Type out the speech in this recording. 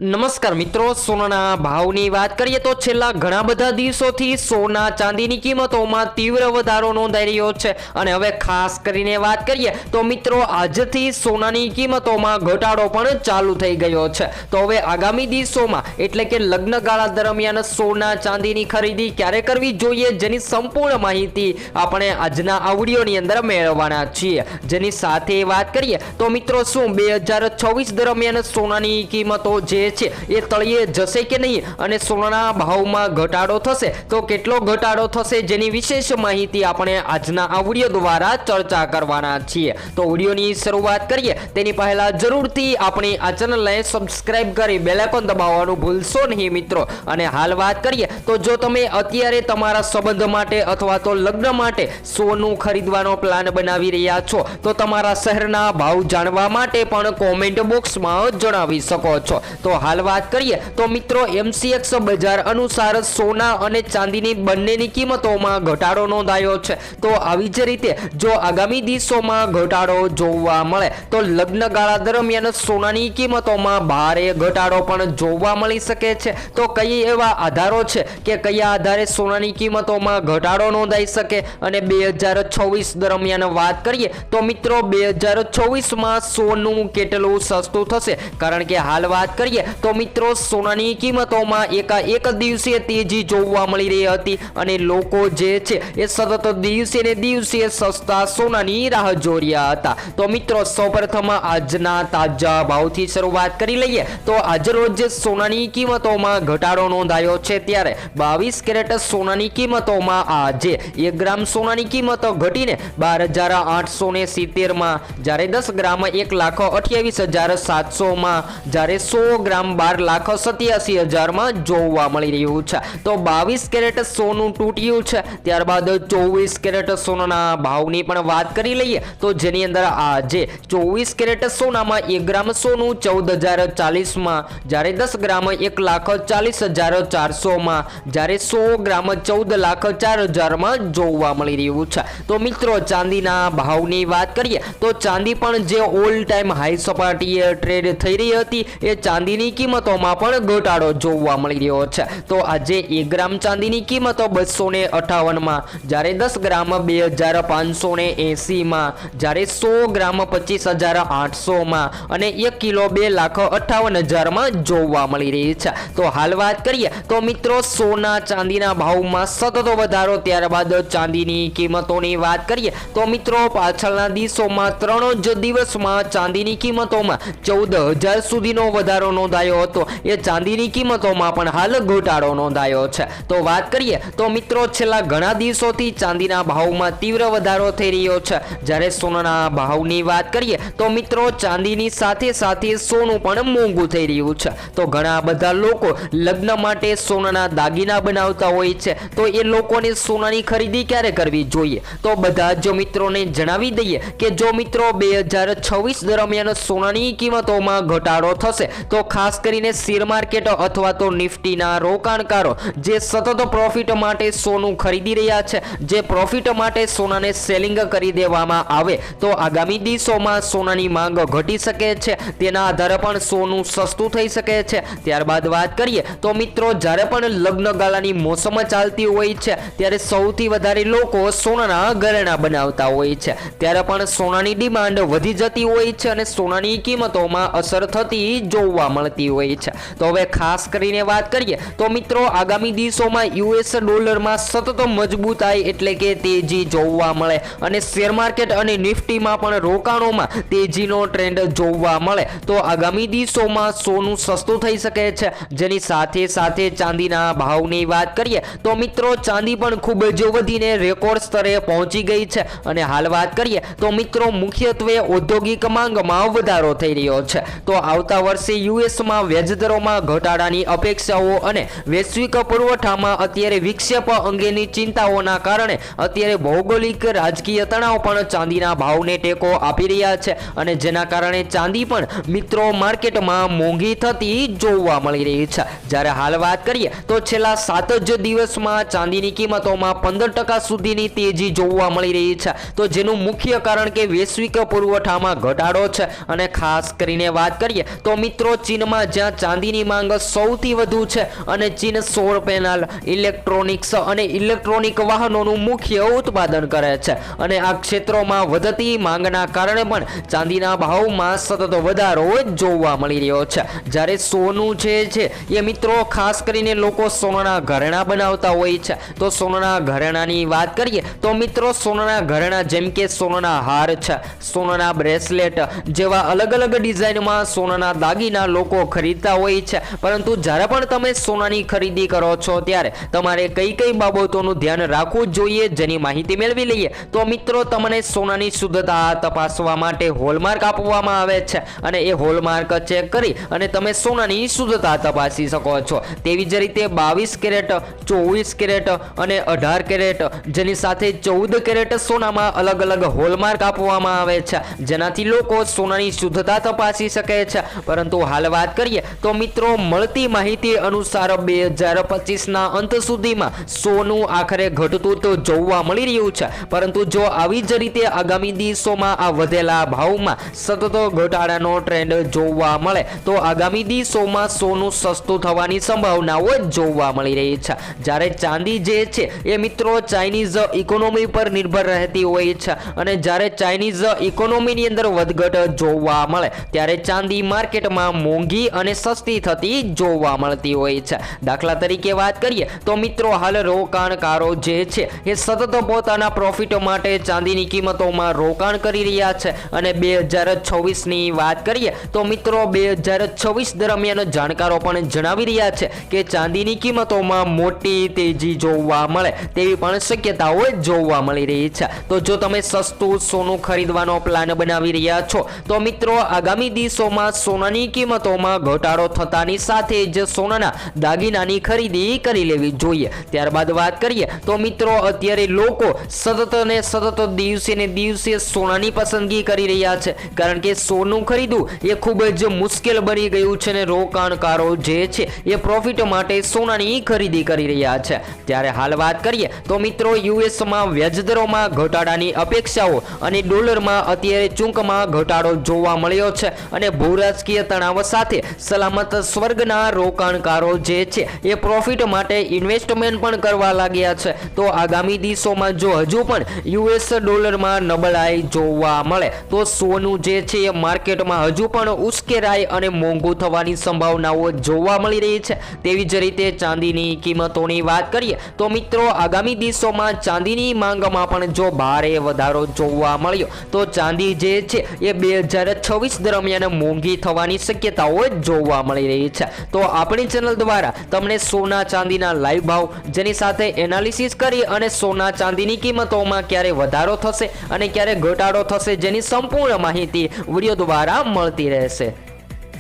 નમસ્કાર મિત્રો, સોનાના ભાવની વાત કરીએ તો છેલ્લા ઘણા બધા દિવસોથી સોના ચાંદીની કિંમતોમાં તીવ્ર વધારો નોંધાઈ રહ્યો છે અને હવે ખાસ કરીને વાત કરીએ તો મિત્રો આજથી સોનાની કિંમતોમાં ઘટાડો પણ ચાલુ થઈ ગયો છે। તો હવે આગામી દિવસોમાં એટલે કે લગ્ન ગાળા દરમિયાન સોના ચાંદીની ખરીદી ક્યારે કરવી જોઈએ જેની સંપૂર્ણ માહિતી આપણે આજના આ વિડીયોની અંદર મેળવવાના છીએ। જેની સાથે વાત કરીએ તો મિત્રો શું 2024 દરમિયાન સોનાની કિંમતો જે એ તળિયે જશે કે નહીં અને સોનાના ભાવમાં ઘટાડો થશે તો કેટલો ઘટાડો થશે જેની વિશેષ માહિતી આપણે આજના આ વિડીયો દ્વારા ચર્ચા કરવાના છીએ। તો વિડીયોની શરૂઆત કરીએ તેની પહેલા જરૂરથી આપણી આ ચેનલને સબસ્ક્રાઇબ કરી બેલ આઇકોન દબાવવાનું ભૂલશો નહીં મિત્રો। અને હાલ વાત કરીએ તો જો તમે અત્યારે તમારા સંબંધ માટે અથવા તો લગ્ન માટે સોનું ખરીદવાનો પ્લાન બનાવી રહ્યા છો તો તમારા શહેરના ભાવ જાણવા માટે પણ કોમેન્ટ બોક્સમાં જણાવી શકો છો। તો હાલ વાત કરીએ તો મિત્રો MCX બજાર અનુસાર સોના અને ચાંદીની બંનેની કિંમતોમાં ઘટાડો નોંધાયો છે। તો આવી જ રીતે જો આગામી દિવસોમાં ઘટાડો જોવા મળે તો લગ્ન ગાળા દરમિયાન સોનાની કિંમતોમાં ભારે ઘટાડો પણ જોવા મળી શકે છે। તો કઈ એવા આધારો છે કે કયા આધારે સોનાની કિંમતોમાં ઘટાડો નોંધાઈ શકે અને 2024 દરમિયાન વાત કરીએ તો મિત્રો 2024માં સોનું કેટલું સસ્તું થશે કારણ કે હાલ વાત કરીએ તો મિત્રો સોનાની કિંમતોમાં એક દિવસે તેજી જોવા મળી રહી હતી અને લોકો જે છે એ સતત દિવસે ને દિવસે સસ્તા સોનાની રાહ જોઈ રહ્યા હતા। તો મિત્રો સૌપ્રથમ આજના તાજા ભાવથી શરૂઆત કરી લઈએ તો આજરોજ સોનાની કિંમતોમાં ઘટાડો નોંધાયો છે ત્યારે 22 કેરેટ સોનાની કિંમતોમાં આજે 1 ગ્રામ સોનાની કિંમત ઘટીને 12,870 માં જ્યારે 10 ગ્રામ 1,28,700 માં જ્યારે 100 ગ્રામ 12,87,000 માં જોવા મળી રહ્યું છે। તો 22 કેરેટ સોનું તૂટ્યું છે। ત્યારબાદ 24 કેરેટ સોનાના ભાવની પણ વાત કરી લઈએ તો જેની અંદર આજે 24 કેરેટ સોનામાં 1 ગ્રામ સોનું 14,040 માં જ્યારે 10 ગ્રામ 1,40,400 માં જ્યારે 100 ગ્રામ 14,04,000 માં જોવા મળી રહ્યું છે। તો મિત્રો ચાંદીના ભાવની વાત કરીએ તો ચાંદી પણ જે ઓલ ટાઈમ હાઈ સપાટીએ ટ્રેડ થઈ રહી હતી એ ચાંદીની કિંમતોમાં પણ ઘટાડો જોવા મળી રહ્યો છે। તો આજે 1 ગ્રામ ચાંદીની કિંમતો 258 માં જ્યારે 10 ગ્રામ 2,580 માં જ્યારે 100 ગ્રામ 25,800 માં અને 1 કિલો 2,58,000 માં જોવા મળી રહી છે। તો હાલ વાત કરીએ તો મિત્રો સોના ચાંદીના ભાવમાં સતત વધારો ત્યારબાદ ચાંદીની કિંમતોની વાત કરીએ તો મિત્રો પાછળના દિવસોમાં 3 જ દિવસમાં ચાંદીની કિંમતોમાં 14,000 સુધીનો વધારો નોંધાયો હતો એ ચાંદીની કિંમતોમાં પણ હાલ ઘટાડો નોંધાયો છે। તો વાત કરીએ તો મિત્રો છેલ્લા ઘણા દિવસોથી ચાંદીના ભાવમાં તીવ્ર વધારો થઈ રહ્યો છે જ્યારે સોનાના ભાવની વાત કરીએ તો મિત્રો ચાંદીની સાથે સાથે સોનું પણ મોંઘું થઈ રહ્યું છે। તો ઘણા બધા લોકો લગ્ન માટે સોનાના દાગીના બનાવતા હોય છે તો એ લોકોને સોનાની ખરીદી ક્યારે કરવી જોઈએ તો બધા જ મિત્રોને જણાવી દઈએ કે જો મિત્રો 2026 દરમિયાન સોનાની કિંમતોમાં ઘટાડો થશે તો ખાસ કરીને શેર માર્કેટ અથવા તો નિફ્ટીના રોકાણકારો જે સતત પ્રોફિટ માટે સોનું ખરીદી રહ્યા છે જે પ્રોફિટ માટે સોનાને સેલિંગ કરી દેવામાં આવે તો આગામી દિવસોમાં સોનાની માંગ ઘટી શકે છે તેના આધારે પણ સોનું સસ્તું થઈ શકે છે। ત્યારબાદ વાત કરીએ તો મિત્રો જ્યારે પણ લગ્ન ગાળાની મોસમ ચાલતી હોય છે ત્યારે સૌથી વધારે લોકો સોનાના ઘરેણાં બનાવતા હોય છે ત્યારે પણ સોનાની ડિમાન્ડ વધી જતી હોય છે અને સોનાની કિંમતોમાં અસર થતી જોવા મળતી હોય છે। તો હવે ખાસ કરીને વાત કરીએ તો મિત્રો આગામી દિવસોમાં US ડોલરમાં સતત મજબૂતાઈ એટલે કે તેજી જોવા મળે અને શેર માર્કેટ અને નિફ્ટીમાં પણ રોકાણોમાં તેજીનો ટ્રેન્ડ જોવા મળે તો આગામી દિવસોમાં સોનું સસ્તું થઈ શકે છે। જેની સાથે સાથે ચાંદીના ભાવની વાત કરીએ તો મિત્રો ચાંદી પણ ખૂબ જ વધીને રેકોર્ડ સ્તરે પહોંચી ગઈ છે અને હાલ વાત કરીએ તો મિત્રો મુખ્યત્વે ઔદ્યોગિક માંગમાં વધારો થઈ રહ્યો છે। તો આવતા વર્ષે USમાં વ્યાજદરોમાં ઘટાડાની અપેક્ષાઓ અને વૈશ્વિક પુરવઠામાં અત્યારે વિક્ષેપ અંગેની ચિંતાઓના કારણે અત્યારે ભૌગોલિક રાજકીય તણાવ પણ ચાંદીના ભાવને ટેકો આપી રહ્યા છે અને જેના કારણે ચાંદી પણ મિત્રો માર્કેટમાં મોંઘી થતી જોવા મળી રહી છે। જ્યારે હાલ વાત કરીએ તો છેલ્લા 7 જ દિવસમાં ચાંદીની કિંમતોમાં 15% સુધીની તેજી જોવા મળી રહી છે તો જેનું મુખ્ય કારણ કે વૈશ્વિક પુરવઠામાં ઘટાડો છે અને ખાસ કરીને વાત કરીએ તો મિત્રો ચીનમાં વિશ્વમાં જ્યાં ચાંદીની માંગ સૌથી વધુ છે અને ચીન સૌર પેનલ, ઇલેક્ટ્રોનિક્સ અને ઇલેક્ટ્રોનિક વાહનોનું મુખ્ય ઉત્પાદન કરે છે અને આ ક્ષેત્રોમાં વધતી માંગના કારણે પણ ચાંદીના ભાવમાં સતત વધારો જોવા મળી રહ્યો છે। જ્યારે સોનું છે એ મિત્રો ખાસ કરીને લોકો સોનાના ઘરેણા બનાવતા હોય છે તો સોનાના ઘરેણાની વાત કરીએ તો મિત્રો સોનાના ઘરેણા જેમ કે સોનાના હાર છે, સોનાના બ્રેસલેટ જેવા અલગ અલગ ડિઝાઇનમાં સોનાના દાગીના લોકો ખરીદતા હોય છે। પરંતુ જ્યારે પણ તમે સોનાની ખરીદી કરો છો ત્યારે તમારે કઈ કઈ બાબતોનું ધ્યાન રાખવું જોઈએ જેની માહિતી મેળવી લઈએ। તો મિત્રો તમને સોનાની શુદ્ધતા તપાસવા માટે હોલમાર્ક આપવામાં આવે છે અને એ હોલમાર્ક ચેક કરી અને તમે સોનાની શુદ્ધતા તપાસી શકો છો। તેવી જ રીતે 22 કેરેટ, 24 કેરેટ અને 18 કેરેટ જેની સાથે 14 કેરેટ સોનામાં અલગ અલગ હોલમાર્ક આપવામાં આવે છે જેનાથી લોકો સોનાની શુદ્ધતા તપાસી શકે છે। પરંતુ હાલ વાત કરીએ તો મિત્રો મળતી માહિતી અનુસાર 2025ના અંત સુધીમાં સોનું આખરે ઘટતું તો જોવા મળી રહ્યું છે। પરંતુ જો આવી જ રીતે આગામી દિવસોમાં આ વધેલા ભાવમાં સતત ઘટાડાનો ટ્રેન્ડ જોવા મળે તો આગામી દિવસોમાં સોનું સસ્તું થવાની સંભાવનાઓ જોવા મળી રહી છે। જ્યારે ચાંદી જે છે એ મિત્રો ચાઇનીઝ ઇકોનોમી પર નિર્ભર રહેતી હોય છે અને જ્યારે ચાઇનીઝ ઇકોનોમીની અંદર વધઘટ જોવા મળે ત્યારે ચાંદી માર્કેટમાં મોંઘી અને સસ્તી થતી જોવા મળતી હોય છે। દાખલા તરીકે વાત કરીએ તો મિત્રો હાલ રોકાણકારો જે છે એ સતત પોતાના પ્રોફિટ માટે ચાંદીની કિંમતોમાં રોકાણ કરી રહ્યા છે અને 2026ની વાત કરીએ તો મિત્રો 2026 દરમિયાન જાણકારો પણ જણાવી રહ્યા છે કે ચાંદીની કિંમતોમાં મોટી તેજી જોવા મળે તેવી પણ શક્યતાઓ જોવા મળી રહી છે। તો જો તમે સસ્તું સોનું ખરીદવાનો પ્લાન બનાવી રહ્યા છો તો મિત્રો આગામી દિવસોમાં સોનાની કિંમતોમાં ઘટાડો થતાની સાથે જ સોનાના દાગીનાની ખરીદી કરી લેવી જોઈએ। ત્યારબાદ વાત કરીએ તો મિત્રો અત્યારે લોકો સતત ને સતત દિવસે ને દિવસે સોનાની પસંદગી કરી રહ્યા છે કારણ કે સોનું ખરીદવું એ ખૂબ જ મુશ્કેલ બની ગયું છે ને રોકાણકારો જે છે એ પ્રોફિટ માટે સોનાની ખરીદી કરી રહ્યા છે। ત્યારે હાલ વાત કરીએ તો મિત્રો યુએસમાં વ્યાજદરોમાં ઘટાડાની અપેક્ષાઓ અને ડોલરમાં અત્યારે ચૂંકમાં ઘટાડો જોવા મળ્યો છે અને ભૂરાજકીય તણાવ સાથે સલામત સ્વર્ગના રોકાણકારો જે છે એ પ્રોફિટ માટે ઇન્વેસ્ટમેન્ટ પણ કરવા લાગ્યા છે। તો આગામી દિવસોમાં જો હજુ પણ યુએસ ડોલરમાં નબળાઈ જોવા મળે તો સોનું જે છે એ માર્કેટમાં હજુ પણ ઉશ્કેરાય અને મોંઘું થવાની સંભાવનાઓ જોવા મળી રહી છે। તેવી જ રીતે ચાંદીની કિંમતોની વાત કરીએ તો મિત્રો આગામી દિવસોમાં ચાંદીની માંગમાં પણ જો ભારે વધારો જોવા મળ્યો તો ચાંદી જે છે એ 2026 દરમિયાન મોંઘી થવાની શક્યતાઓ જોવા મળી રહી છે। તો આપણી ચેનલ દ્વારા તમને સોના ચાંદીના લાઈવ ભાવ જેની સાથે એનાલિસિસ કરી અને સોના ચાંદીની કિંમતોમાં ક્યારે વધારો થશે અને ક્યારે ઘટાડો થશે જેની સંપૂર્ણ માહિતી વિડીયો દ્વારા મળતી રહેશે।